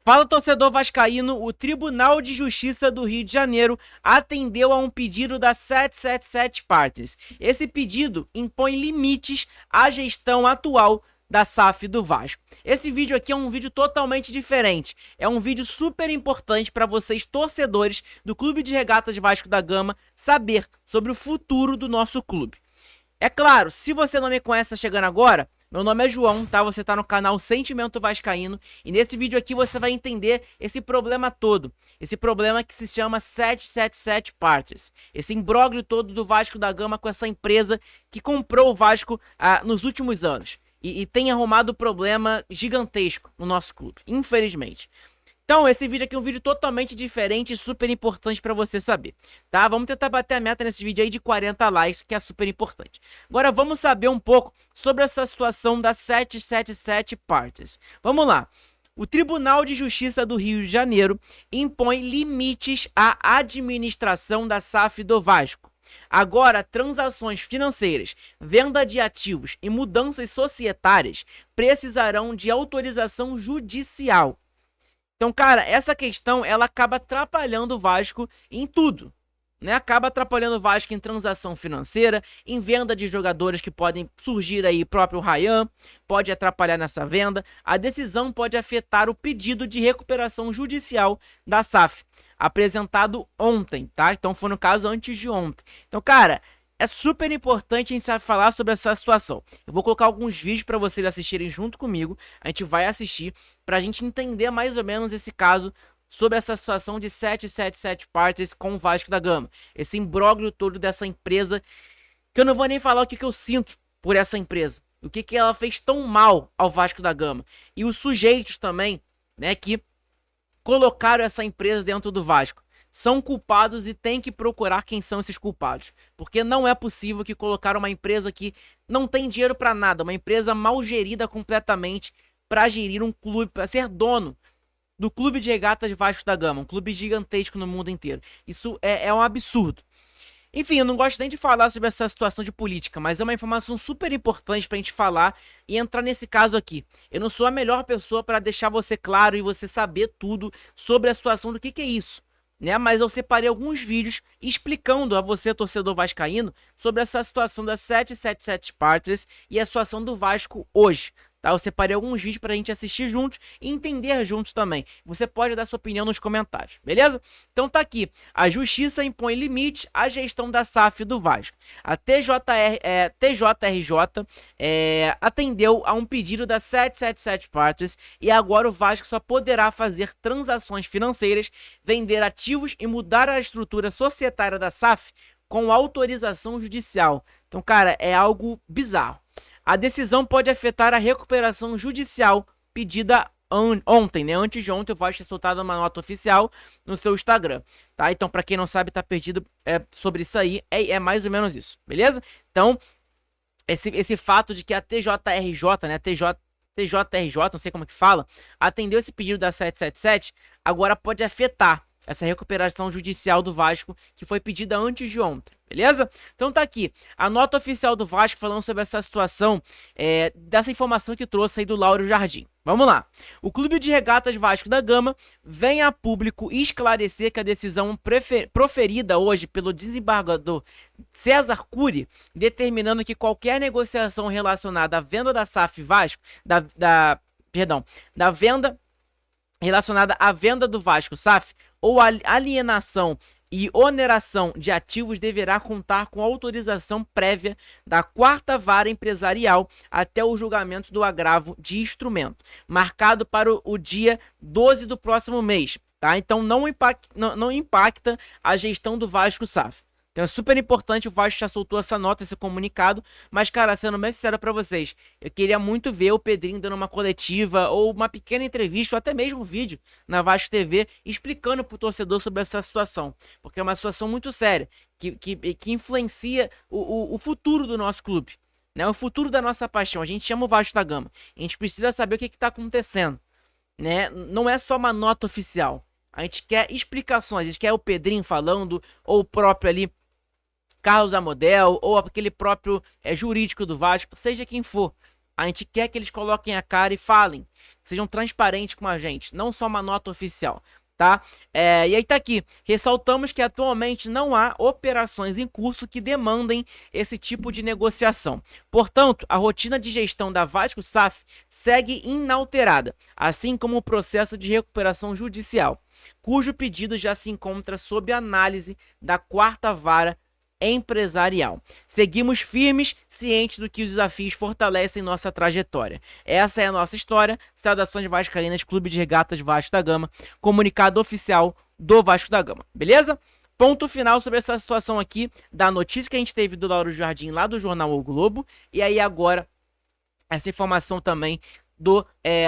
Fala, torcedor vascaíno, o Tribunal de Justiça do Rio de Janeiro atendeu a um pedido da 777 Partners. Esse pedido impõe limites à gestão atual da SAF do Vasco. Esse vídeo aqui é um vídeo totalmente diferente. É um vídeo super importante para vocês, torcedores do Clube de Regatas Vasco da Gama, saber sobre o futuro do nosso clube. É claro, se você não me conhece, tá chegando agora, meu nome é João, tá? Você tá no canal Sentimento Vascaíno e nesse vídeo aqui você vai entender esse problema todo. Esse problema que se chama 777 Partners. Esse imbróglio todo do Vasco da Gama com essa empresa que comprou o Vasco nos últimos anos. E tem arrumado problema gigantesco no nosso clube, infelizmente. Então, esse vídeo aqui é um vídeo totalmente diferente e super importante para você saber, tá? Vamos tentar bater a meta nesse vídeo aí de 40 likes, que é super importante. Agora, vamos saber um pouco sobre essa situação da 777 Partners. Vamos lá. O Tribunal de Justiça do Rio de Janeiro impõe limites à administração da SAF do Vasco. Agora, transações financeiras, venda de ativos e mudanças societárias precisarão de autorização judicial. Então, cara, essa questão, ela acaba atrapalhando o Vasco em tudo, né? Acaba atrapalhando o Vasco em transação financeira, em venda de jogadores que podem surgir aí, próprio Ryan, pode atrapalhar nessa venda. A decisão pode afetar o pedido de recuperação judicial da SAF, apresentado ontem, tá? Então, foi no caso antes de ontem. Então, cara, é super importante a gente falar sobre essa situação. Eu vou colocar alguns vídeos para vocês assistirem junto comigo. A gente vai assistir para a gente entender mais ou menos esse caso sobre essa situação de 777 Partners com o Vasco da Gama. Esse imbróglio todo dessa empresa, que eu não vou nem falar o que eu sinto por essa empresa. O que ela fez tão mal ao Vasco da Gama. E os sujeitos também, né, que colocaram essa empresa dentro do Vasco. São culpados e tem que procurar quem são esses culpados. Porque não é possível que colocaram uma empresa que não tem dinheiro para nada, uma empresa mal gerida completamente para gerir um clube, para ser dono do Clube de Regatas Vasco da Gama, um clube gigantesco no mundo inteiro. Isso é um absurdo. Enfim, eu não gosto nem de falar sobre essa situação de política, mas é uma informação super importante pra gente falar e entrar nesse caso aqui. Eu não sou a melhor pessoa para deixar você claro e você saber tudo sobre a situação do que é isso, né? Mas eu separei alguns vídeos explicando a você, torcedor vascaíno, sobre essa situação da 777 Partners e a situação do Vasco hoje. Tá? Eu separei alguns vídeos pra gente assistir juntos e entender juntos também. Você pode dar sua opinião nos comentários, beleza? Então tá aqui. A Justiça impõe limite à gestão da SAF do Vasco. A TJRJ atendeu a um pedido da 777 Partners e agora o Vasco só poderá fazer transações financeiras, vender ativos e mudar a estrutura societária da SAF com autorização judicial. Então, cara, é algo bizarro. A decisão pode afetar a recuperação judicial pedida ontem, né? Antes de ontem, o Vasco ter soltado uma nota oficial no seu Instagram, tá? Então, pra quem não sabe, tá perdido sobre isso aí, é mais ou menos isso, beleza? Então, esse fato de que a TJRJ, né? TJRJ, não sei como é que fala, atendeu esse pedido da 777, agora pode afetar essa recuperação judicial do Vasco que foi pedida antes de ontem, beleza? Então tá aqui, a nota oficial do Vasco falando sobre essa situação, dessa informação que trouxe aí do Lauro Jardim. Vamos lá. O Clube de Regatas Vasco da Gama vem a público esclarecer que a decisão proferida hoje pelo desembargador César Cury, determinando que qualquer negociação relacionada à venda da SAF Vasco, da venda relacionada à venda do Vasco SAF ou alienação e oneração de ativos deverá contar com autorização prévia da 4ª Vara Empresarial até o julgamento do agravo de instrumento, marcado para o dia 12 do próximo mês, tá? Então não impacta a gestão do Vasco SAF. Então é super importante, o Vasco já soltou essa nota, esse comunicado, mas, cara, sendo bem sincero pra vocês, eu queria muito ver o Pedrinho dando uma coletiva ou uma pequena entrevista, ou até mesmo um vídeo na Vasco TV, explicando pro torcedor sobre essa situação, porque é uma situação muito séria, que influencia o futuro do nosso clube, né? O futuro da nossa paixão. A gente ama o Vasco da Gama, a gente precisa saber o que tá acontecendo, né? Não é só uma nota oficial, a gente quer explicações, a gente quer o Pedrinho falando, ou o próprio ali Carlos Amodel, ou aquele próprio jurídico do Vasco, seja quem for, A gente quer que eles coloquem a cara e falem, sejam transparentes com a gente, não só uma nota oficial, tá? E aí tá aqui, ressaltamos que atualmente não há operações em curso que demandem esse tipo de negociação. Portanto, a rotina de gestão da Vasco SAF segue inalterada, assim como o processo de recuperação judicial, cujo pedido já se encontra sob análise da 4ª Vara Empresarial. Seguimos firmes, cientes do que os desafios fortalecem nossa trajetória. Essa é a nossa história. Saudações vascaínas, Clube de Regatas Vasco da Gama, comunicado oficial do Vasco da Gama, beleza? Ponto final sobre essa situação aqui, da notícia que a gente teve do Lauro Jardim lá do jornal O Globo, e aí agora essa informação também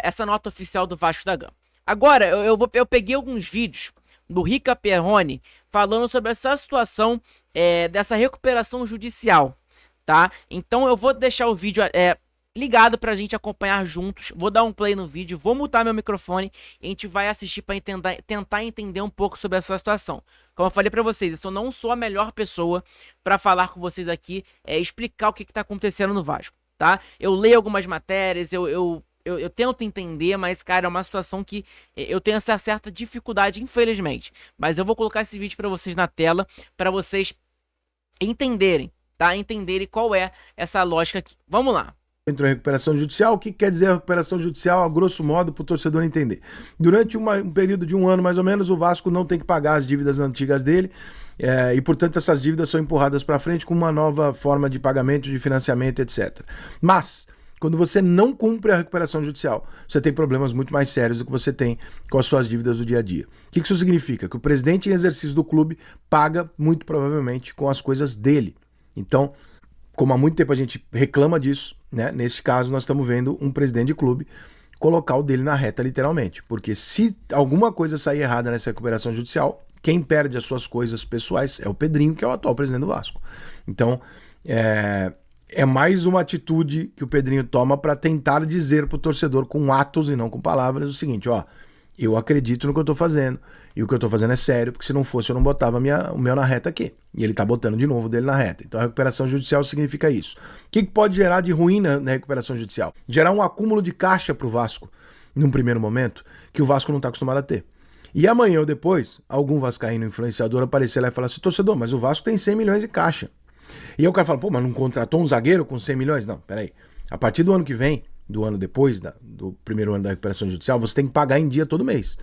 essa nota oficial do Vasco da Gama. Agora, eu peguei alguns vídeos do Rica Perrone falando sobre essa situação dessa recuperação judicial, tá? Então eu vou deixar o vídeo ligado pra gente acompanhar juntos, vou dar um play no vídeo, vou mutar meu microfone e a gente vai assistir pra tentar entender um pouco sobre essa situação. Como eu falei pra vocês, eu não sou a melhor pessoa pra falar com vocês aqui, explicar o que tá acontecendo no Vasco, tá? Eu leio algumas matérias, eu tento entender, mas, cara, é uma situação que eu tenho essa certa dificuldade, infelizmente. Mas eu vou colocar esse vídeo pra vocês na tela, pra vocês entenderem, tá? Entenderem qual é essa lógica aqui. Vamos lá. Entrou em recuperação judicial. O que quer dizer a recuperação judicial, a grosso modo, para o torcedor entender? Durante um período de um ano, mais ou menos, o Vasco não tem que pagar as dívidas antigas dele, e, portanto, essas dívidas são empurradas para frente com uma nova forma de pagamento, de financiamento, etc. Mas quando você não cumpre a recuperação judicial, você tem problemas muito mais sérios do que você tem com as suas dívidas do dia a dia. O que isso significa? Que o presidente em exercício do clube paga, muito provavelmente, com as coisas dele. Então, como há muito tempo a gente reclama disso, né? Neste caso, nós estamos vendo um presidente de clube colocar o dele na reta, literalmente. Porque se alguma coisa sair errada nessa recuperação judicial, quem perde as suas coisas pessoais é o Pedrinho, que é o atual presidente do Vasco. Então, é mais uma atitude que o Pedrinho toma para tentar dizer para o torcedor com atos e não com palavras o seguinte, ó, eu acredito no que eu tô fazendo e o que eu tô fazendo é sério, porque se não fosse eu não botava o meu na reta aqui. E ele tá botando de novo o dele na reta. Então a recuperação judicial significa isso. O que pode gerar de ruim na recuperação judicial? Gerar um acúmulo de caixa pro Vasco, num primeiro momento, que o Vasco não tá acostumado a ter. E amanhã ou depois, algum vascaíno influenciador aparecer lá e falar assim, torcedor, mas o Vasco tem 100 milhões de caixa. E aí o cara fala, pô, mas não contratou um zagueiro com 100 milhões? Não, peraí. A partir do ano que vem, do ano depois, do primeiro ano da recuperação judicial, você tem que pagar em dia todo mês.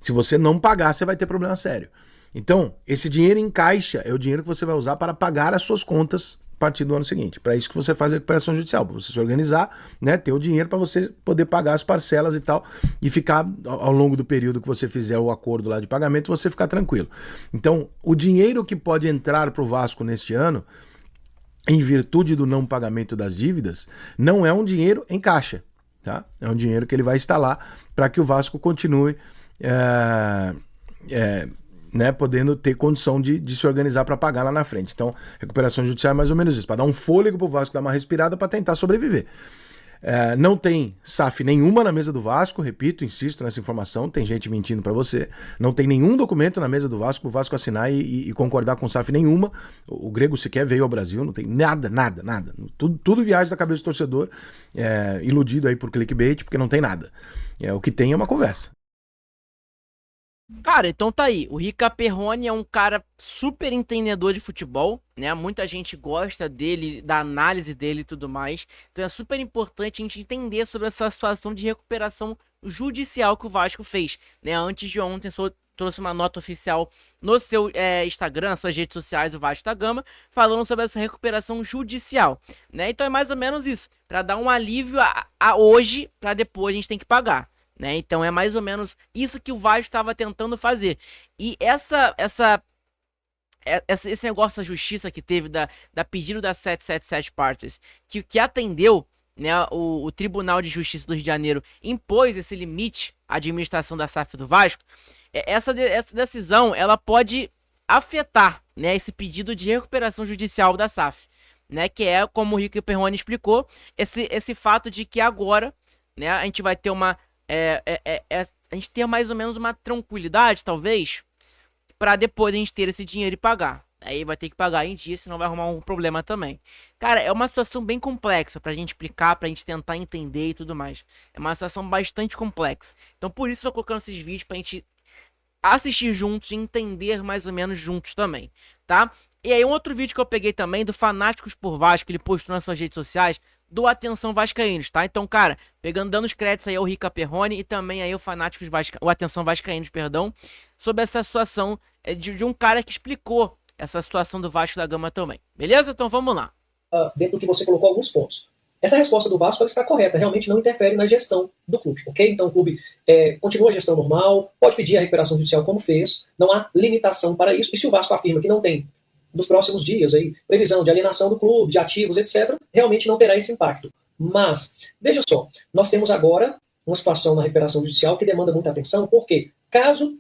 Se você não pagar, você vai ter problema sério. Então, esse dinheiro em caixa é o dinheiro que você vai usar para pagar as suas contas a partir do ano seguinte. Para isso que você faz a recuperação judicial, para você se organizar, né, ter o dinheiro para você poder pagar as parcelas e tal, e ficar, ao longo do período que você fizer o acordo lá de pagamento, você ficar tranquilo. Então, o dinheiro que pode entrar para o Vasco neste ano, em virtude do não pagamento das dívidas, não é um dinheiro em caixa, tá? É um dinheiro que ele vai instalar para que o Vasco continue né, podendo ter condição de se organizar para pagar lá na frente. Então, recuperação judicial é mais ou menos isso, para dar um fôlego para o Vasco dar uma respirada para tentar sobreviver. Não tem SAF nenhuma na mesa do Vasco, repito, insisto nessa informação, tem gente mentindo para você, não tem nenhum documento na mesa do Vasco, o Vasco assinar e concordar com SAF nenhuma, o Grego sequer veio ao Brasil, não tem nada, tudo viagem da cabeça do torcedor, iludido aí por clickbait, porque não tem nada, o que tem é uma conversa. Cara, então tá aí, o Rica Perrone é um cara super entendedor de futebol, né, muita gente gosta dele, da análise dele e tudo mais, então é super importante a gente entender sobre essa situação de recuperação judicial que o Vasco fez, né, antes de ontem trouxe uma nota oficial no seu Instagram, suas redes sociais, o Vasco da Gama, falando sobre essa recuperação judicial, né, então é mais ou menos isso, para dar um alívio a hoje, para depois a gente tem que pagar. Né? Então é mais ou menos isso que o Vasco estava tentando fazer. E esse negócio da justiça que teve, da pedido da 777 Partners, que atendeu, né, o Tribunal de Justiça do Rio de Janeiro, impôs esse limite à administração da SAF do Vasco, essa decisão ela pode afetar, né, esse pedido de recuperação judicial da SAF. Né, que é, como o Rico Perrone explicou, esse fato de que agora, né, a gente vai ter a gente ter mais ou menos uma tranquilidade, talvez, para depois a gente ter esse dinheiro e pagar. Aí vai ter que pagar em dia, senão vai arrumar um problema também. Cara, é uma situação bem complexa pra gente explicar, pra gente tentar entender e tudo mais. É uma situação bastante complexa. Então por isso eu tô colocando esses vídeos pra gente assistir juntos e entender mais ou menos juntos também, tá? E aí um outro vídeo que eu peguei também do Fanáticos por Vasco, que ele postou nas suas redes sociais, do Atenção Vascaínos, tá? Então, cara, dando os créditos aí ao Rica Perrone e também aí o Fanáticos o Atenção Vascaínos, perdão, sobre essa situação de um cara que explicou essa situação do Vasco da Gama também. Beleza? Então vamos lá. Dentro do que você colocou alguns pontos. Essa resposta do Vasco está correta, realmente não interfere na gestão do clube, ok? Então o clube continua a gestão normal, pode pedir a recuperação judicial como fez, não há limitação para isso, e se o Vasco afirma que não tem, nos próximos dias, aí, previsão de alienação do clube, de ativos, etc., realmente não terá esse impacto. Mas, veja só, nós temos agora uma situação na recuperação judicial que demanda muita atenção, porque caso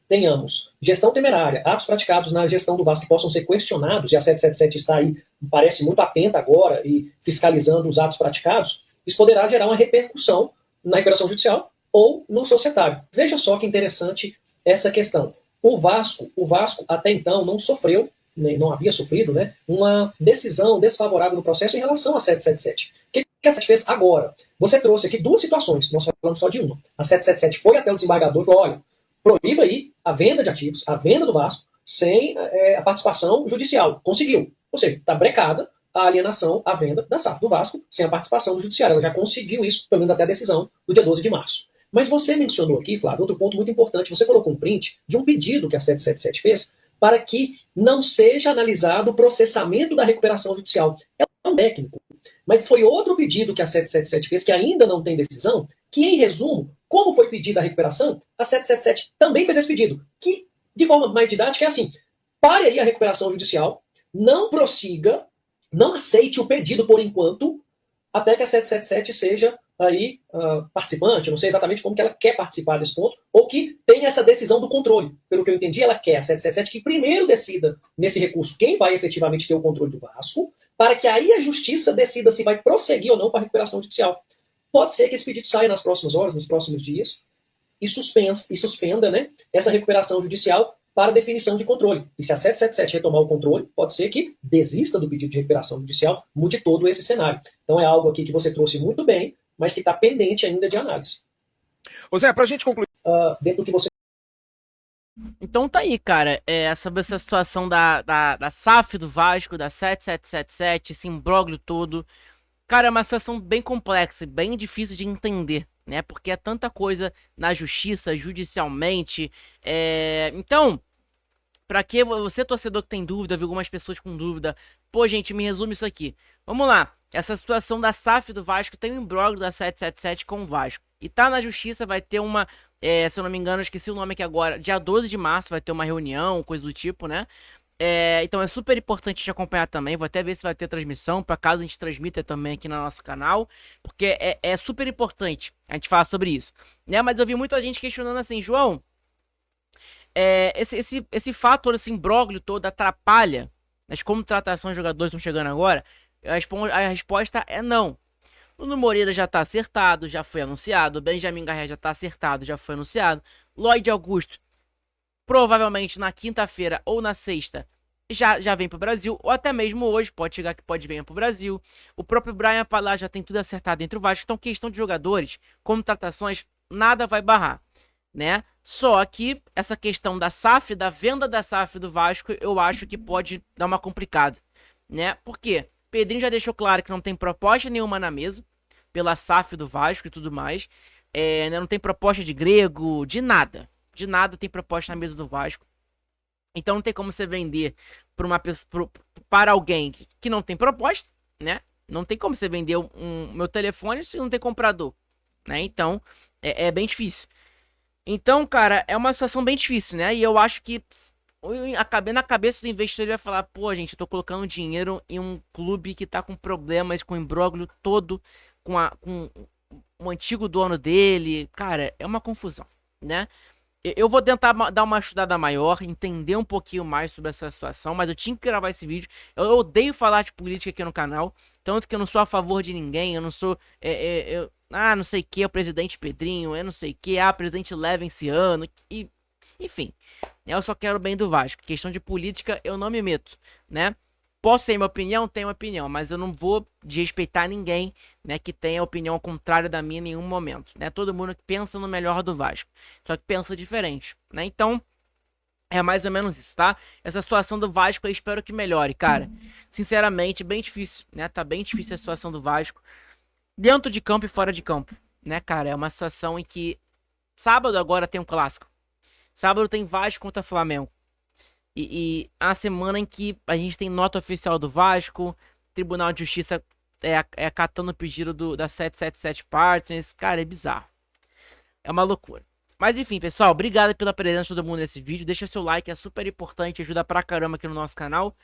tenhamos gestão temerária, atos praticados na gestão do Vasco que possam ser questionados, e a 777 está aí, parece muito atenta agora e fiscalizando os atos praticados, isso poderá gerar uma repercussão na recuperação judicial ou no societário. Veja só que interessante essa questão. O Vasco até então não sofreu, não havia sofrido, né, uma decisão desfavorável no processo em relação à 777. O que a 7 fez agora? Você trouxe aqui duas situações, nós falamos só de uma. A 777 foi até o desembargador e falou, olha, proíba aí a venda de ativos, a venda do Vasco, sem a participação judicial. Conseguiu. Ou seja, está brecada a alienação, a venda da SAF do Vasco, sem a participação do judiciário. Ela já conseguiu isso, pelo menos até a decisão do dia 12 de março. Mas você mencionou aqui, Flávio, outro ponto muito importante. Você colocou um print de um pedido que a 777 fez para que não seja analisado o processamento da recuperação judicial. É um técnico. Mas foi outro pedido que a 777 fez, que ainda não tem decisão, que, em resumo, como foi pedida a recuperação, a 777 também fez esse pedido, que, de forma mais didática, é assim, pare aí a recuperação judicial, não prossiga, não aceite o pedido por enquanto, até que a 777 seja aí participante, eu não sei exatamente como que ela quer participar desse ponto, ou que tenha essa decisão do controle. Pelo que eu entendi, ela quer, a 777, que primeiro decida nesse recurso quem vai efetivamente ter o controle do Vasco, para que aí a justiça decida se vai prosseguir ou não com a recuperação judicial. Pode ser que esse pedido saia nas próximas horas, nos próximos dias, e suspenda, né, essa recuperação judicial para definição de controle. E se a 777 retomar o controle, pode ser que desista do pedido de recuperação judicial, mude todo esse cenário. Então é algo aqui que você trouxe muito bem, mas que está pendente ainda de análise. Ô Zé, pra gente concluir. Dentro do que você... Então tá aí, cara, sobre essa situação da SAF do Vasco, da 7777, esse imbróglio todo. Cara, é uma situação bem complexa, bem difícil de entender, né? Porque é tanta coisa na justiça, judicialmente. Então, pra que você, torcedor que tem dúvida, viu algumas pessoas com dúvida, pô, gente, me resume isso aqui. Vamos lá, essa situação da SAF do Vasco tem um imbróglio da 777 com o Vasco. E tá na justiça, vai ter uma, se eu não me engano, eu esqueci o nome aqui agora, dia 12 de março vai ter uma reunião, coisa do tipo, né? Então é super importante te acompanhar também. Vou até ver se vai ter transmissão, para caso a gente transmita também aqui no nosso canal, porque é super importante a gente falar sobre isso, né? Mas eu vi muita gente questionando assim, João, esse fator, esse imbróglio todo atrapalha as contratações de jogadores que estão chegando agora? A resposta é não. O Nuno Moreira já tá acertado, já foi anunciado. O Benjamin Garré já tá acertado, já foi anunciado. Lloyd Augusto, provavelmente na quinta-feira ou na sexta, já vem pro Brasil. Ou até mesmo hoje, pode chegar que pode vir pro Brasil. O próprio Brian Palá já tem tudo acertado entre o Vasco. Então, questão de jogadores, contratações, nada vai barrar, né? Só que essa questão da SAF, da venda da SAF do Vasco, eu acho que pode dar uma complicada, né? Por quê? Pedrinho já deixou claro que não tem proposta nenhuma na mesa pela SAF do Vasco e tudo mais. Não tem proposta de Grego, de nada. De nada tem proposta na mesa do Vasco. Então não tem como você vender para alguém que não tem proposta, né? Não tem como você vender meu telefone se não tem comprador, né? Então é bem difícil. Então, cara, é uma situação bem difícil, né? E eu acho que na cabeça do investidor ele vai falar, pô, gente, eu tô colocando dinheiro em um clube que tá com problemas, com imbróglio todo, com o antigo dono dele. Cara, é uma confusão, né? Eu vou tentar dar uma estudada maior, entender um pouquinho mais sobre essa situação, mas eu tinha que gravar esse vídeo. Eu odeio falar de política aqui no canal, tanto que eu não sou a favor de ninguém, eu não sou... não sei o que, o presidente Pedrinho, eu não sei o que, presidente Leva esse ano, e... Enfim, eu só quero o bem do Vasco. Questão de política eu não me meto, né? posso ter minha opinião? Tenho opinião, mas eu não vou desrespeitar ninguém, né, que tenha opinião contrária da minha em nenhum momento, né? Todo mundo que pensa no melhor do Vasco, só que pensa diferente, né? Então, é mais ou menos isso, tá? Essa situação do Vasco eu espero que melhore, cara. Sinceramente, bem difícil, né? Tá bem difícil a situação do Vasco, dentro de campo e fora de campo, né, cara? É uma situação em que sábado agora tem um clássico. Sábado tem Vasco contra Flamengo. E a semana em que a gente tem nota oficial do Vasco, Tribunal de Justiça acatando o pedido da 777 Partners. Cara, é bizarro. É uma loucura. Mas enfim, pessoal, obrigado pela presença de todo mundo nesse vídeo. Deixa seu like, é super importante, ajuda pra caramba aqui no nosso canal.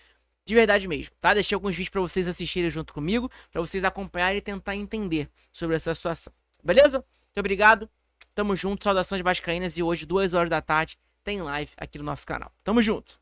De verdade mesmo, tá? Deixei alguns vídeos pra vocês assistirem junto comigo, pra vocês acompanharem e tentar entender sobre essa situação. Beleza? Muito obrigado. Tamo junto, saudações vascaínas e hoje, 2 horas da tarde, tem live aqui no nosso canal. Tamo junto!